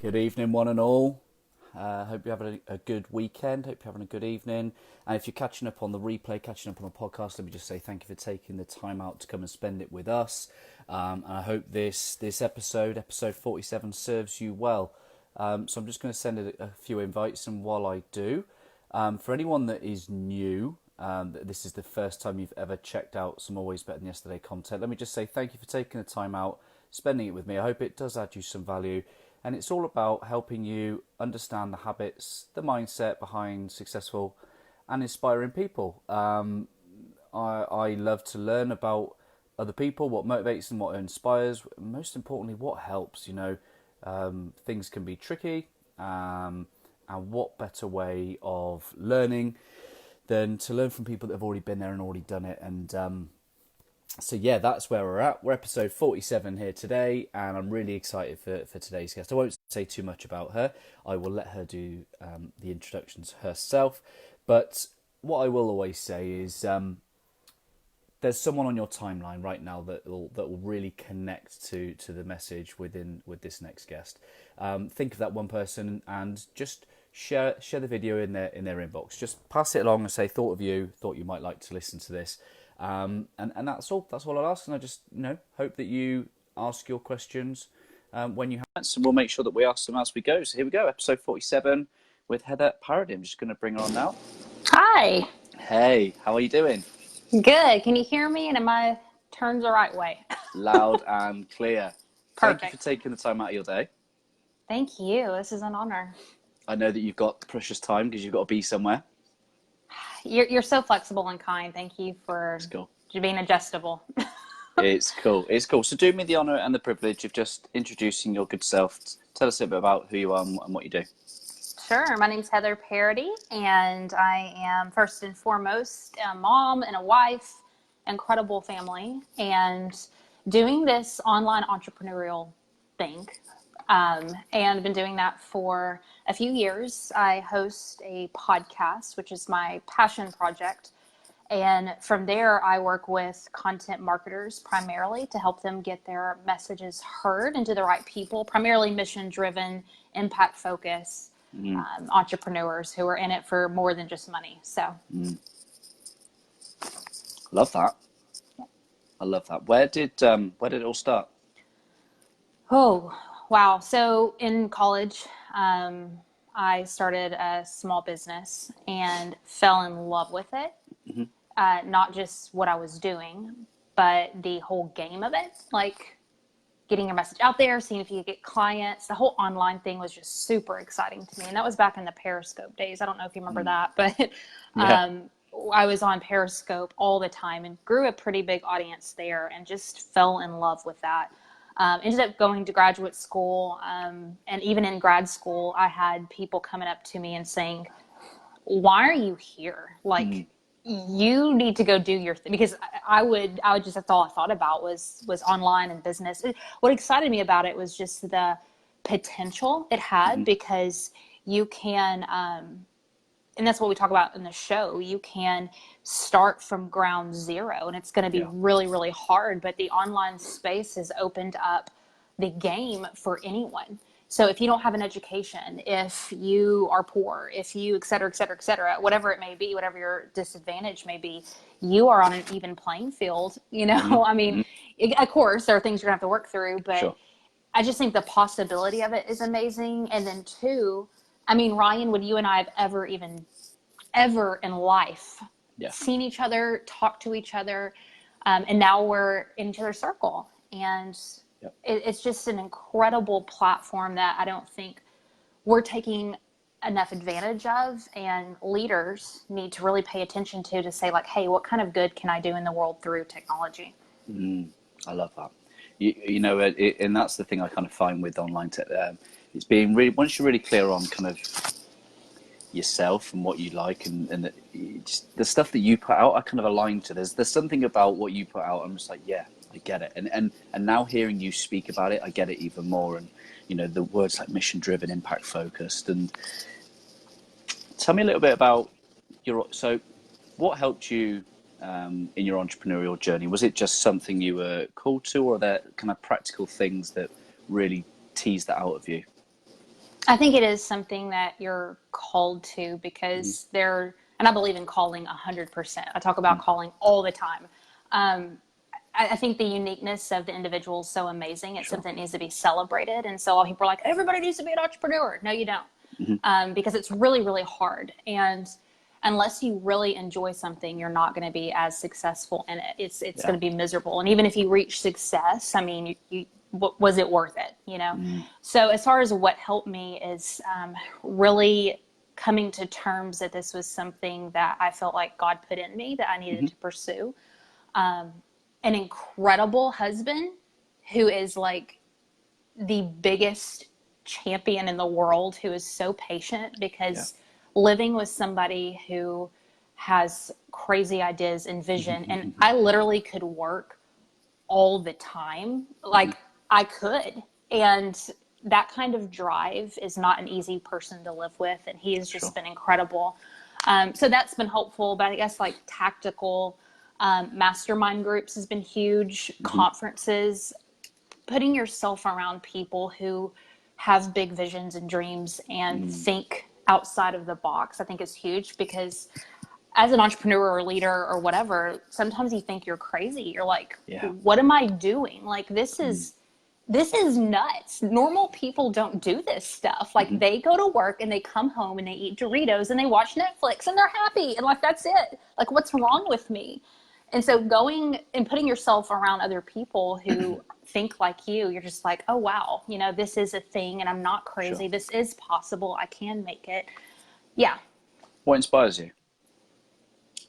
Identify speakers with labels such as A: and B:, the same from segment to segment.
A: Good evening, one and all. Hope you're having a good weekend. Hope you're having a good evening. And if you're catching up on the replay, catching up on the podcast, let me just say thank you for taking the time out to come and spend it with us. And I hope this episode 47, serves you well. So I'm just going to send it a few invites, and while I do, for anyone that is new, that this is the first time you've ever checked out some Always Better Than Yesterday content, let me just say thank you for taking the time out, spending it with me. I hope it does add you some value. And it's all about helping you understand the habits, the mindset behind successful and inspiring people. I love to learn about other people, what motivates them, what inspires, most importantly, what helps. Things can be tricky, and what better way of learning than to learn from people that have already been there and already done it. And so yeah, that's where we're at. We're episode 47 here today, and I'm really excited for today's guest. I won't say too much about her. I will let her do the introductions herself. But what I will always say is there's someone on your timeline right now that will really connect to the message with this next guest. Think of that one person and just share the video in their inbox. Just pass it along and say, thought you might like to listen to this. And that's all. That's all I'll ask. And I just hope that you ask your questions when you have. So we'll make sure that we ask them as we go. So here we go, episode 47 with Heather Parady. I'm just going to bring her on now.
B: Hi.
A: Hey, how are you doing?
B: Good. Can you hear me? And am I turned the right way?
A: Loud and clear.
B: Perfect.
A: Thank you for taking the time out of your day.
B: Thank you. This is an honor.
A: I know that you've got precious time because you've got to be somewhere.
B: You're so flexible and kind. Thank you for being adjustable.
A: It's cool. It's cool. So do me the honor and the privilege of just introducing your good self. Tell us a bit about who you are and what you do.
B: Sure. My name's Heather Parady, and I am first and foremost a mom and a wife, incredible family, and doing this online entrepreneurial thing. And I've been doing that for a few years. I host a podcast, which is my passion project. And from there, I work with content marketers primarily to help them get their messages heard and to the right people, primarily mission-driven, impact-focused entrepreneurs who are in it for more than just money. So,
A: love that. Yeah. I love that. Where did it all start?
B: Oh, wow. So in college, I started a small business and fell in love with it. Mm-hmm. Not just what I was doing, but the whole game of it, like getting your message out there, seeing if you could get clients. The whole online thing was just super exciting to me. And that was back in the Periscope days. I don't know if you remember that, but I was on Periscope all the time and grew a pretty big audience there and just fell in love with that. Ended up going to graduate school, and even in grad school, I had people coming up to me and saying, why are you here? Like, you need to go do your thing. Because I would just, that's all I thought about was online and business. What excited me about it was just the potential it had, because you can, and that's what we talk about in the show. You can start from ground zero, and it's going to be really, really hard. But the online space has opened up the game for anyone. So if you don't have an education, if you are poor, if you, et cetera, whatever it may be, whatever your disadvantage may be, you are on an even playing field. I mean, of course, there are things you're going to have to work through, but I just think the possibility of it is amazing. And then two, I mean, Ryan, would you and I have ever in life seen each other, talked to each other, and now we're in each other's circle. And it's just an incredible platform that I don't think we're taking enough advantage of, and leaders need to really pay attention to say, like, hey, what kind of good can I do in the world through technology?
A: I love that. And that's the thing I kind of find with online tech. It's being really, once you're really clear on kind of yourself and what you like, and just the stuff that you put out, I kind of align to. There's something about what you put out. I'm just like, yeah, I get it. And now hearing you speak about it, I get it even more. And the words like mission driven, impact focused. And tell me a little bit about so what helped you in your entrepreneurial journey? Was it just something you were called to, or are there kind of practical things that really teased that out of you?
B: I think it is something that you're called to
A: Mm-hmm.
B: because and I believe in calling 100%. I talk about calling all the time. Um, I think the uniqueness of the individual is so amazing. It's
A: Sure.
B: something that needs to be celebrated. And so a lot of people are like, everybody needs to be an entrepreneur. No, you don't.
A: Mm-hmm.
B: Because it's really, really hard. And unless you really enjoy something, you're not going to be as successful in it. It's
A: Yeah.
B: going to be miserable. And even if you reach success, I mean, was it worth it? You know?
A: Mm.
B: So as far as what helped me is really coming to terms that this was something that I felt like God put in me that I needed
A: Mm-hmm.
B: to pursue. An incredible husband who is like the biggest champion in the world, who is so patient,
A: Yeah.
B: because living with somebody who has crazy ideas and vision, and
A: Mm-hmm.
B: I literally could work all the time.
A: Mm-hmm.
B: Like I could. And that kind of drive is not an easy person to live with. And he has just
A: Sure.
B: been incredible. So that's been helpful. But I guess like tactical mastermind groups has been huge,
A: Mm-hmm.
B: conferences, putting yourself around people who have big visions and dreams and
A: Mm.
B: think outside of the box, I think is huge, because as an entrepreneur or leader or whatever, sometimes you think you're crazy. You're like,
A: Yeah.
B: what am I doing? Like,
A: Mm.
B: this is nuts. Normal people don't do this stuff. Like,
A: Mm-hmm.
B: they go to work and they come home and they eat Doritos and they watch Netflix and they're happy. And like, that's it. Like, what's wrong with me? And so going and putting yourself around other people who think like you're just like, oh, wow, you know, this is a thing and I'm not
A: Sure.
B: crazy. This is possible. I can make it. Yeah.
A: What inspires you?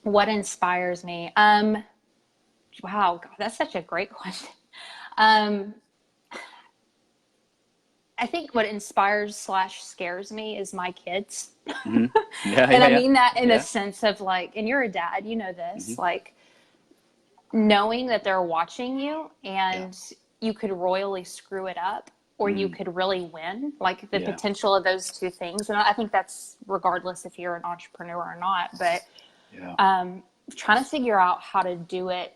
B: What inspires me? Wow, God, that's such a great question. Um, I think what inspires slash scares me is my kids.
A: Mm-hmm. Yeah.
B: And
A: Yeah.
B: I
A: Yeah.
B: mean that in a
A: Yeah.
B: sense of like, and you're a dad, you know
A: Mm-hmm.
B: this, like knowing that they're watching you
A: Yeah.
B: and you could royally screw it up or you
A: Mm.
B: could really win, like the
A: Yeah.
B: potential of those two things. And I think that's regardless if you're an entrepreneur or not, but
A: Yeah.
B: trying to figure out how to do it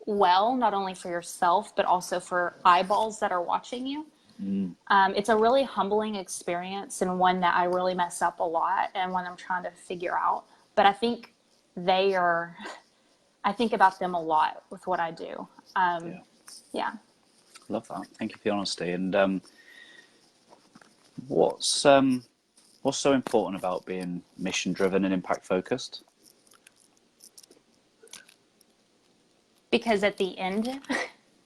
B: well, not only for yourself, but also for eyeballs that are watching you.
A: Mm.
B: It's a really humbling experience and one that I really mess up a lot and one I'm trying to figure out. But I think I think about them a lot with what I do.
A: Yeah.
B: Yeah.
A: Love that. Thank you for the honesty. And what's um, what's so important about being mission driven and impact focused?
B: Because at the end,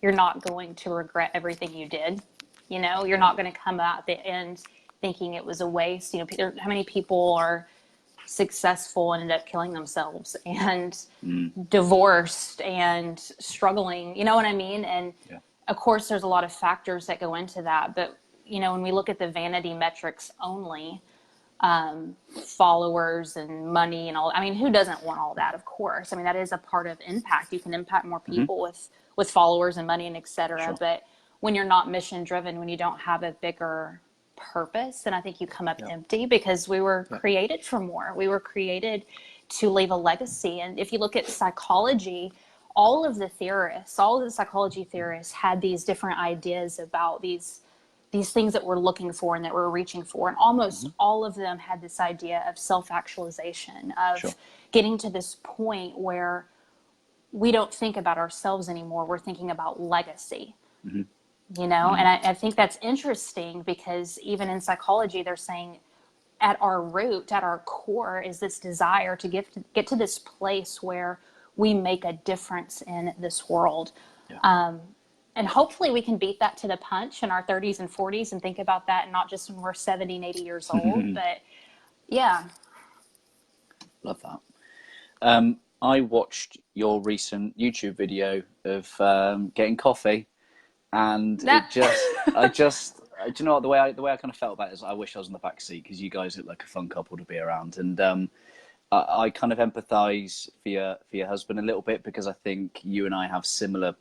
B: you're not going to regret everything you did. You know, you're
A: Yeah.
B: not going to come out at the end thinking it was a waste. You know, how many people are successful and end up killing themselves and
A: Mm.
B: divorced and struggling? You know what I mean? And
A: Yeah.
B: of course, there's a lot of factors that go into that. But, you know, when we look at the vanity metrics only, followers and money and all, I mean, who doesn't want all that? Of course. I mean, that is a part of impact. You can impact more
A: Mm-hmm.
B: people with followers and money and et cetera.
A: Sure.
B: But when you're not mission driven, when you don't have a bigger purpose, then I think you come up
A: Yeah.
B: empty, because we were
A: Yeah.
B: created for more. We were created to leave a legacy. And if you look at psychology, all of the theorists, all of the psychology theorists had these different ideas about these things that we're looking for and that we're reaching for. And almost
A: Mm-hmm.
B: all of them had this idea of self-actualization,
A: Sure.
B: of getting to this point where we don't think about ourselves anymore. We're thinking about legacy,
A: Mm-hmm.
B: you know?
A: Mm.
B: And I think that's interesting, because even in psychology, they're saying at our root, at our core, is this desire to get to this place where we make a difference in this world.
A: Yeah.
B: And hopefully we can beat that to the punch in our 30s and 40s and think about that, not just when we're 70 and 80 years old. But yeah.
A: Love that. I watched your recent YouTube video of getting coffee, and
B: That
A: do you know what, the way I kind of felt about it is I wish I was in the back seat, because you guys look like a fun couple to be around, and I kind of empathise for your husband a little bit, because I think you and I have similar.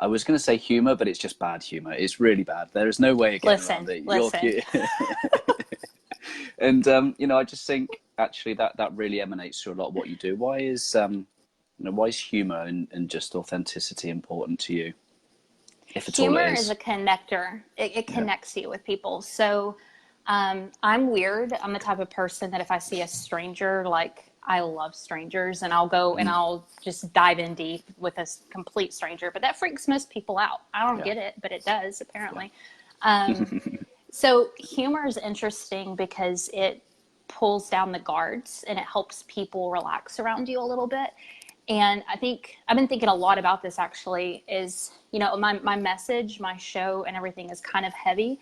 A: I was going to say humour, but it's just bad humour. It's really bad. There is no way of getting around it.
B: Listen.
A: And you know, I just think actually that really emanates through a lot of what you do. Why is you know, why is humour and just authenticity important to you, if at all it
B: Humor is
A: is?
B: a connector. It
A: Yeah.
B: connects you with people. So I'm weird. I'm the type of person that if I see a stranger, like I love strangers, and I'll go and I'll just dive in deep with a complete stranger. But that freaks most people out. I don't get it, but it does apparently. So humor is interesting because it pulls down the guards and it helps people relax around you a little bit. And I think I've been thinking a lot about this actually is, my message, my show and everything is kind of heavy.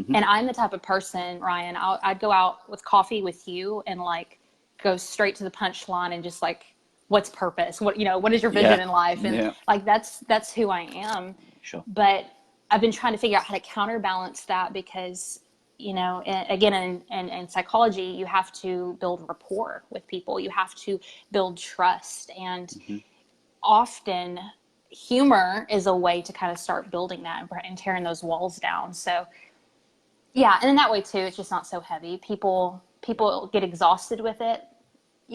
B: And I'm the type of person, Ryan, I'd go out with coffee with you and like go straight to the punchline and just like, what's purpose? What is your vision in life? And like, that's who I am.
A: Sure.
B: But I've been trying to figure out how to counterbalance that because, again, in psychology, you have to build rapport with people. You have to build trust. And often humor is a way to kind of start building that and tearing those walls down. So yeah. And in that way too, it's just not so heavy. People get exhausted with it,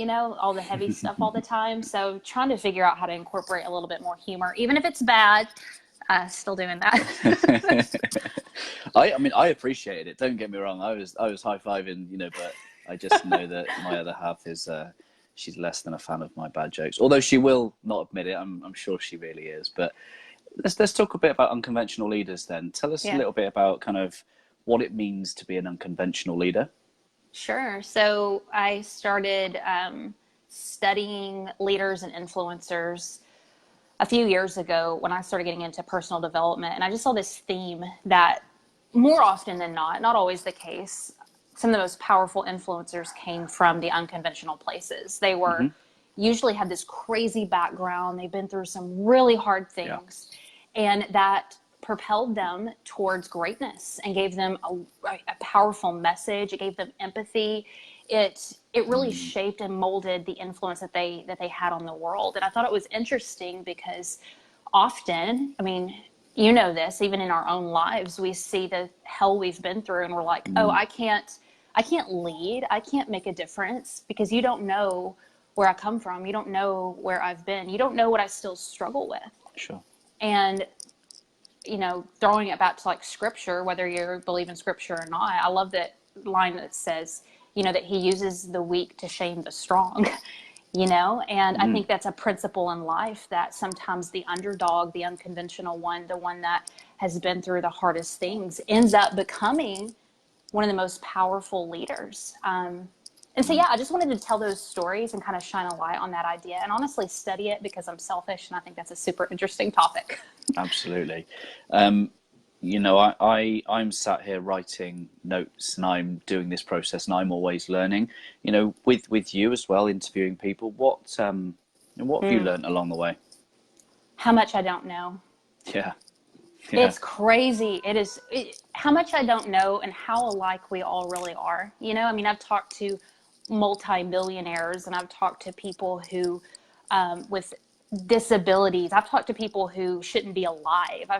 B: all the heavy stuff all the time. So trying to figure out how to incorporate a little bit more humor, even if it's bad, still doing that.
A: I appreciated it. Don't get me wrong. I was high-fiving, but I just know that my other half is, she's less than a fan of my bad jokes. Although she will not admit it. I'm sure she really is. But let's talk a bit about unconventional leaders then. Tell us a little bit about kind of what it means to be an unconventional leader.
B: Sure. So I started studying leaders and influencers a few years ago when I started getting into personal development. And I just saw this theme that more often than not always the case, some of the most powerful influencers came from the unconventional places. They were usually had this crazy background. They've been through some really hard things. And that propelled them towards greatness and gave them a powerful message. It gave them empathy. It really shaped and molded the influence that they had on the world. And I thought it was interesting because often, I mean, this, even in our own lives, we see the hell we've been through and we're like, oh, I can't lead. I can't make a difference because you don't know where I come from. You don't know where I've been. You don't know what I still struggle with.
A: Sure.
B: And throwing it back to like scripture, whether you believe in scripture or not, I love that line that says, that he uses the weak to shame the strong, and I think that's a principle in life that sometimes the underdog, the unconventional one, the one that has been through the hardest things ends up becoming one of the most powerful leaders. And so, I just wanted to tell those stories and kind of shine a light on that idea and honestly study it because I'm selfish and I think that's a super interesting topic.
A: Absolutely. I'm sat here writing notes and I'm doing this process and I'm always learning, with you as well, interviewing people. What have you learned along the way?
B: How much I don't know.
A: Yeah.
B: It's crazy. How much I don't know and how alike we all really are. I've talked to multi-millionaires and I've talked to people who with disabilities. I've talked to people who shouldn't be alive.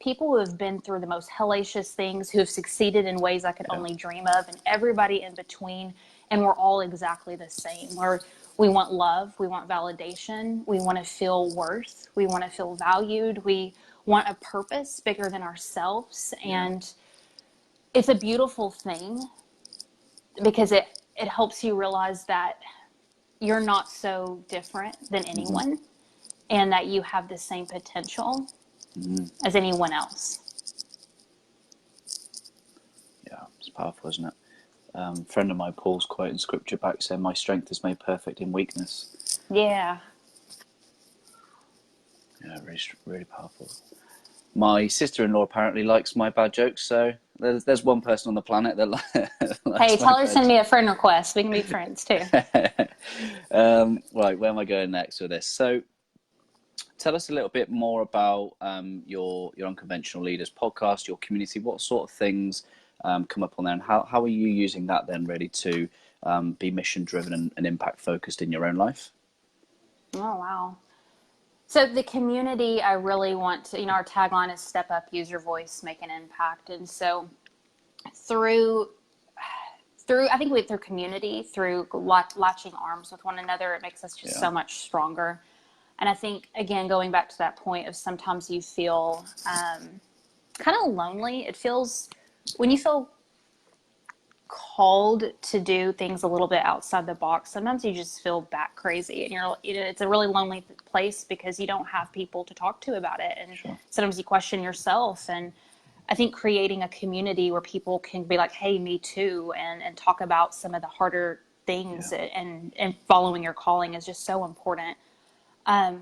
B: People who have been through the most hellacious things, who have succeeded in ways I could only dream of, and everybody in between. And we're all exactly the same. We want love. We want validation. We want to feel worth. We want to feel valued. We want a purpose bigger than ourselves. And it's a beautiful thing because it helps you realize that you're not so different than anyone and that you have the same potential as anyone else.
A: Yeah, it's powerful, isn't it? A friend of mine, Paul's quoting scripture back saying, "My strength is made perfect in weakness."
B: Yeah.
A: Yeah, really, really powerful. My sister-in-law apparently likes my bad jokes, so there's one person on the planet that likes
B: Hey, tell her to send me a friend request. We can be friends too.
A: Right, where am I going next with this? So tell us a little bit more about your Unconventional Leaders podcast, your community. What sort of things come up on there, and how are you using that then really to be mission-driven and impact-focused in your own life?
B: Oh, wow. So the community, I really want to, our tagline is step up, use your voice, make an impact. And so through community, through latching arms with one another, it makes us just so much stronger. And I think, again, going back to that point of sometimes you feel kind of lonely. It feels, when you feel called to do things a little bit outside the box, sometimes you just feel bat crazy, and it's a really lonely place because you don't have people to talk to about it. And
A: Sure.
B: sometimes you question yourself. And I think creating a community where people can be like, hey, me too, and talk about some of the harder things, and following your calling is just so important. I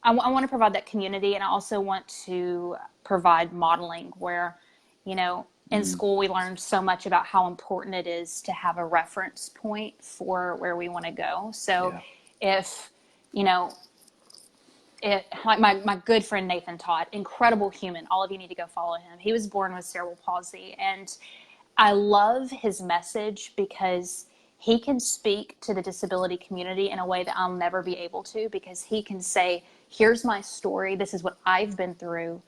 B: want to provide that community, and I also want to provide modeling where, in school we learned so much about how important it is to have a reference point for where we want to go. So if, you know, like my good friend Nathan Todd, incredible human, all of you need to go follow him. He was born with cerebral palsy, and I love his message because he can speak to the disability community in a way that I'll never be able to, because he can say, here's my story, this is what I've been through,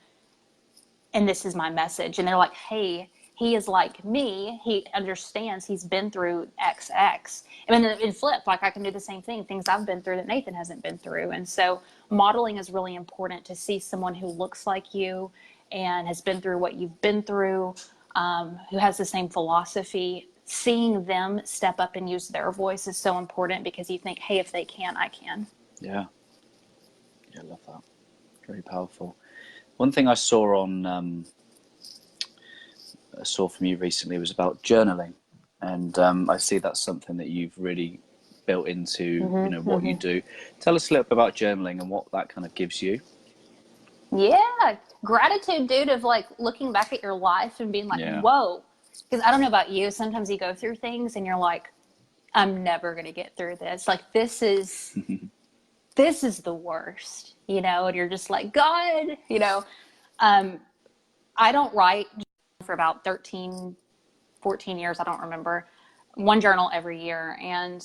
B: and this is my message. And they're like, hey, he is like me, he understands, he's been through XX. And then in flip, like, I can do the same thing, things I've been through that Nathan hasn't been through. And so modeling is really important, to see someone who looks like you and has been through what you've been through, who has the same philosophy. Seeing them step up and use their voice is so important, because you think, hey, if they can, I can.
A: Yeah, I love that. Very powerful. One thing I saw from you recently was about journaling, and I see that's something that you've really built into what you do. Tell us a little bit about journaling and what that kind of gives you.
B: Yeah, gratitude, dude, of like looking back at your life and being like, whoa. Because I don't know about you, sometimes you go through things and you're like, I'm never going to get through this. Like, this is the worst, and you're just like, God, I don't write for about 13, 14 years. I don't remember. One journal every year. And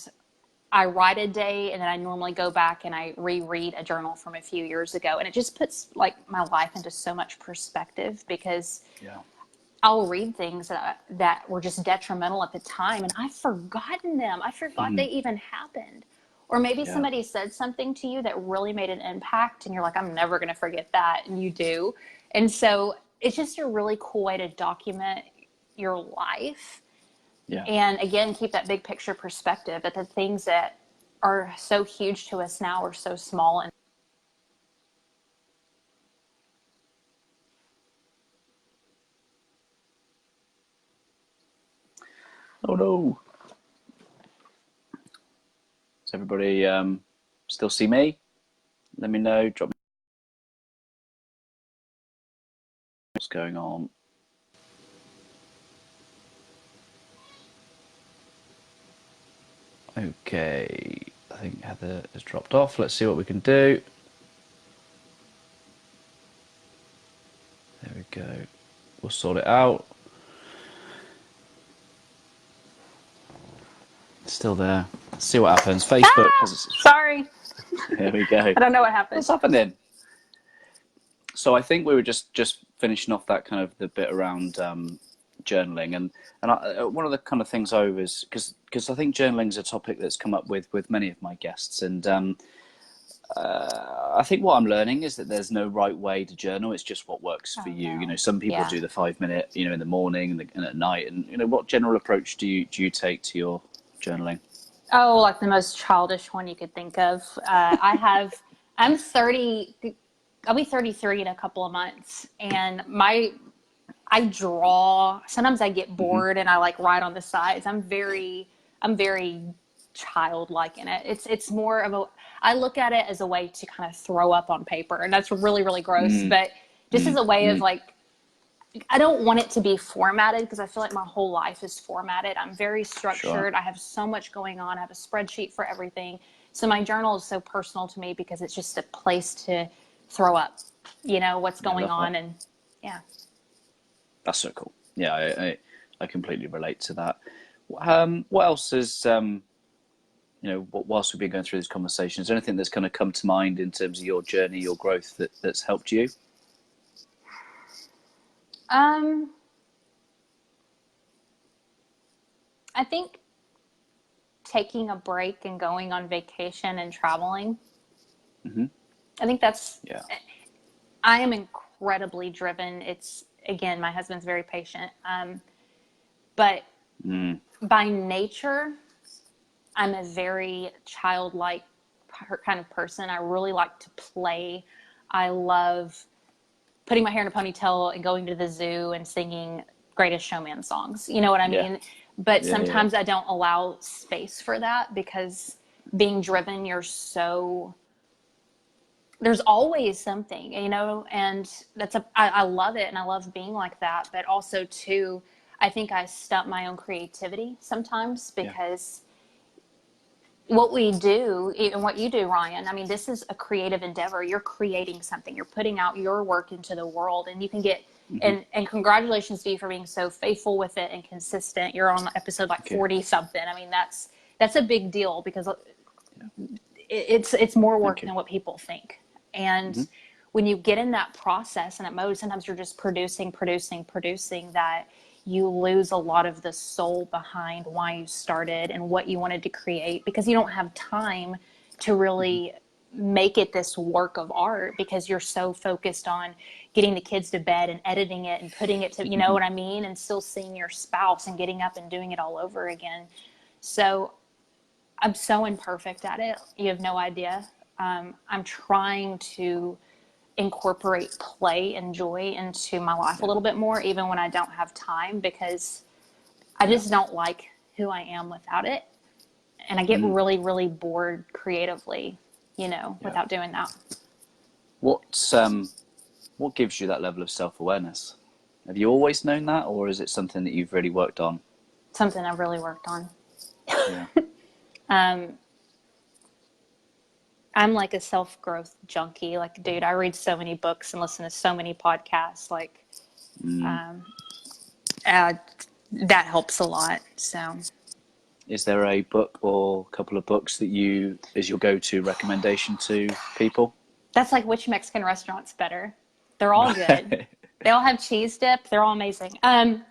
B: I write a day, and then I normally go back and I reread a journal from a few years ago. And it just puts like my life into so much perspective, because I'll read things that were just detrimental at the time, and I've forgotten them. I forgot they even happened. Or maybe somebody said something to you that really made an impact, and you're like, I'm never going to forget that. And you do. And so it's just a really cool way to document your life. And again, keep that big picture perspective, that the things that are so huge to us now are so small. And
A: Oh no! Does everybody still see me? Let me know. Drop me what's going on. Okay, I think Heather has dropped off. Let's see what we can do. There we go. We'll sort it out. Still there. Let's see what happens. Facebook.
B: Sorry.
A: There we go.
B: I don't know what happened.
A: What's happening? So I think we were just finishing off that kind of the bit around journaling, and one of the kind of things I was, because I think journaling is a topic that's come up with many of my guests, and I think what I'm learning is that there's no right way to journal. It's just what works for you.
B: No.
A: Some people do the 5 minute, in the morning and at night. And what general approach do you take to your journaling?
B: Oh, like the most childish one you could think of. I'm 30. I'll be 33 in a couple of months, and I draw. Sometimes I get bored and I like write on the sides. I'm very childlike in it. It's more of I look at it as a way to kind of throw up on paper, and that's really, really gross, but just as a way of like, I don't want it to be formatted, because I feel like my whole life is formatted. I'm very structured. Sure. I have so much going on. I have a spreadsheet for everything. So my journal is so personal to me, because it's just a place to throw up, what's going on. That. And
A: that's so cool. Yeah, I completely relate to that. What else is, whilst we've been going through this conversation, is there anything that's kind of come to mind in terms of your journey, your growth that's helped you?
B: I think taking a break and going on vacation and traveling. I think that's, I am incredibly driven. It's, again, my husband's very patient. But by nature, I'm a very childlike kind of person. I really like to play. I love putting my hair in a ponytail and going to the zoo and singing Greatest Showman songs. You know what I
A: Yeah.
B: mean? But
A: Yeah. Yeah.
B: sometimes I don't allow space for that because being driven, there's always something, and I love it and I love being like that. But also too, I think I stump my own creativity sometimes because what we do and what you do, Ryan, I mean, this is a creative endeavor. You're creating something, you're putting out your work into the world, and you can get, and congratulations to you for being so faithful with it and consistent. You're on episode like 40 something. I mean, that's a big deal because it's more work than what people think. And when you get in that process and that mode, sometimes you're just producing, that you lose a lot of the soul behind why you started and what you wanted to create, because you don't have time to really make it this work of art because you're so focused on getting the kids to bed and editing it and putting it to, you know what I mean? And still seeing your spouse and getting up and doing it all over again. So I'm so imperfect at it. You have no idea. I'm trying to incorporate play and joy into my life a little bit more, even when I don't have time, because I just don't like who I am without it. And I get really, really bored creatively, without doing that.
A: What gives you that level of self-awareness? Have you always known that, or is it something that you've really worked on?
B: Something I've really worked on.
A: Yeah.
B: I'm like a self-growth junkie. Like, dude, I read so many books and listen to so many podcasts. Like, that helps a lot. So,
A: Is there a book or a couple of books that is your go-to recommendation to people?
B: that's like, which Mexican restaurant's better? They're all good. They all have cheese dip. They're all amazing. I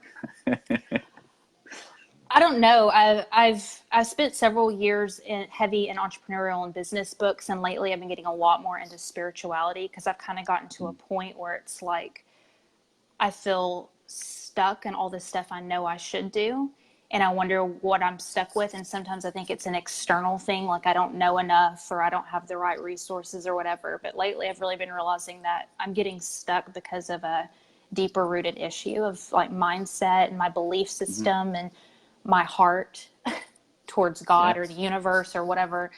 B: don't know. I've spent several years heavy in entrepreneurial and business books, and lately I've been getting a lot more into spirituality because I've kind of gotten to a point where it's like I feel stuck in all this stuff I know I should do, and I wonder what I'm stuck with. And sometimes I think it's an external thing, like I don't know enough or I don't have the right resources or whatever. But lately I've really been realizing that I'm getting stuck because of a deeper rooted issue of like mindset and my belief system and my heart towards God or the universe or whatever.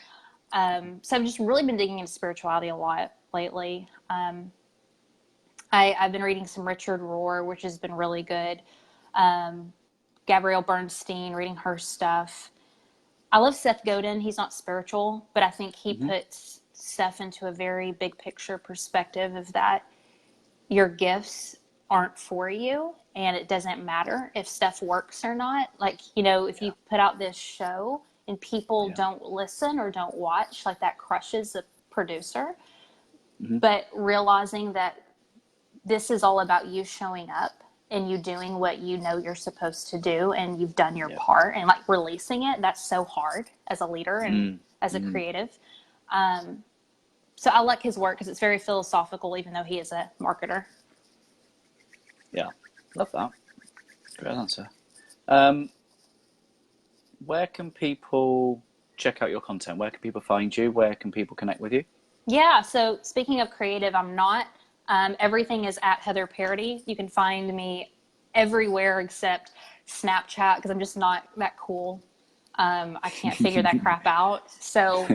B: So I've just really been digging into spirituality a lot lately. I've been reading some Richard Rohr, which has been really good. Gabrielle Bernstein, reading her stuff. I love Seth Godin. He's not spiritual, but I think he puts stuff into a very big picture perspective of that your gifts aren't for you, and it doesn't matter if stuff works or not. Like, if you put out this show and people don't listen or don't watch, like that crushes the producer. But realizing that this is all about you showing up and you doing what you know you're supposed to do, and you've done your part, and like releasing it, that's so hard as a leader and as a creative. So I like his work because it's very philosophical, even though he is a marketer.
A: Yeah, love that. Great answer. Where can people check out your content? Where can people find you? Where can people connect with you?
B: Yeah, so speaking of creative, I'm not. Everything is at Heather Parady. You can find me everywhere except Snapchat because I'm just not that cool. I can't figure that crap out. So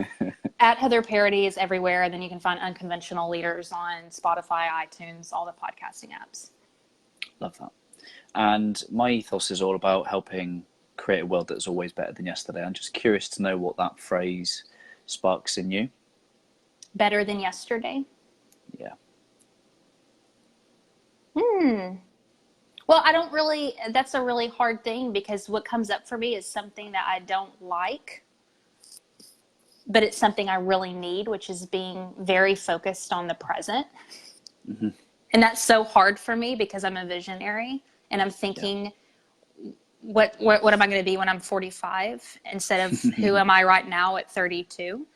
B: at Heather Parady is everywhere. And then you can find Unconventional Leaders on Spotify, iTunes, all the podcasting apps.
A: Love that. And my ethos is all about helping create a world that's always better than yesterday. I'm just curious to know what that phrase sparks in you.
B: Better than yesterday?
A: Yeah.
B: Well, that's a really hard thing because what comes up for me is something that I don't like, but it's something I really need, which is being very focused on the present. And that's so hard for me because I'm a visionary and I'm thinking, what am I going to be when I'm 45 instead of who am I right now at 32?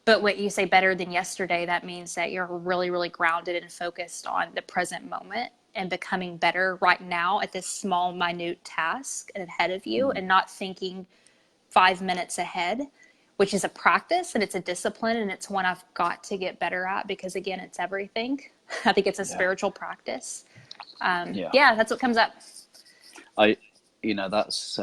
B: But what you say, better than yesterday, that means that you're really, really grounded and focused on the present moment. and becoming better right now at this small, minute task ahead of you, and not thinking 5 minutes ahead, which is a practice and it's a discipline, and it's one I've got to get better at, because again, it's everything. I think it's a spiritual practice. That's what comes up.
A: That's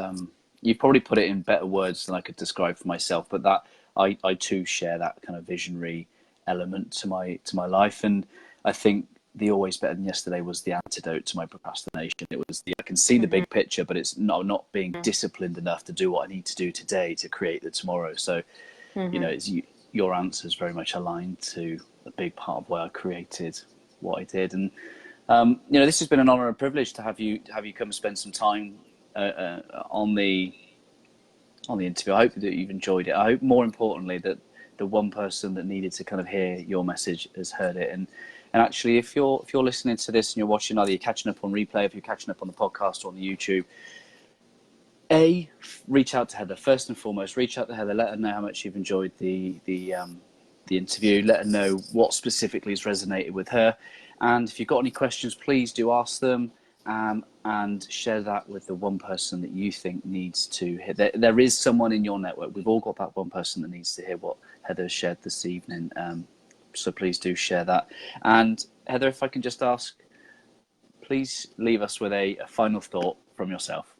A: you probably put it in better words than I could describe for myself, but that I too share that kind of visionary element to my life. And I think the always better than yesterday was the antidote to my procrastination. It was I can see the big picture, but it's not being disciplined enough to do what I need to do today to create the tomorrow. So your answer is very much aligned to a big part of why I created what I did. And this has been an honor and privilege to have you come and spend some time on the interview. I hope that you've enjoyed it. I hope, more importantly, that the one person that needed to kind of hear your message has heard it. And actually, if you're listening to this and you're watching, either you're catching up on replay, if you're catching up on the podcast or on the YouTube, reach out to Heather. First and foremost, reach out to Heather. Let her know how much you've enjoyed the interview. Let her know what specifically has resonated with her. And if you've got any questions, please do ask them, and share that with the one person that you think needs to hear. There is someone in your network. We've all got that one person that needs to hear what Heather shared this evening. So please do share that. And Heather, if I can just ask, please leave us with a final thought from yourself.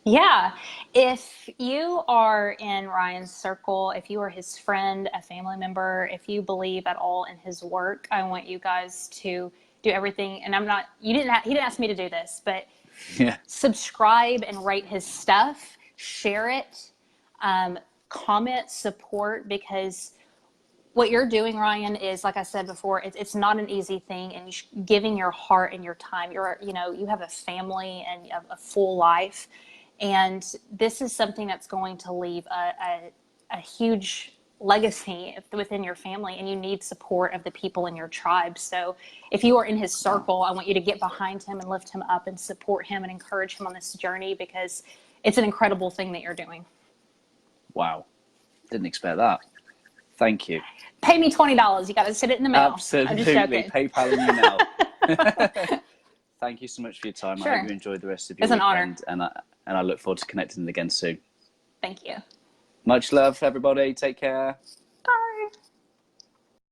B: Yeah. If you are in Ryan's circle, if you are his friend, a family member, if you believe at all in his work, I want you guys to do everything. And he didn't ask me to do this, but subscribe and rate his stuff, share it, comment, support, because what you're doing, Ryan, is, like I said before, it's not an easy thing, and giving your heart and your time. You have a family and a full life, and this is something that's going to leave a huge legacy within your family, and you need support of the people in your tribe. So if you are in his circle, I want you to get behind him and lift him up and support him and encourage him on this journey, because it's an incredible thing that you're doing.
A: Wow. Didn't expect that. Thank you.
B: Pay me $20. You got to send it in the mail.
A: Absolutely.
B: I'm just joking.
A: PayPal you now. Thank you so much for your time.
B: Sure.
A: I hope you enjoyed the rest of your
B: weekend.
A: It's an honor. And I look forward to connecting again soon.
B: Thank you.
A: Much love, everybody. Take care.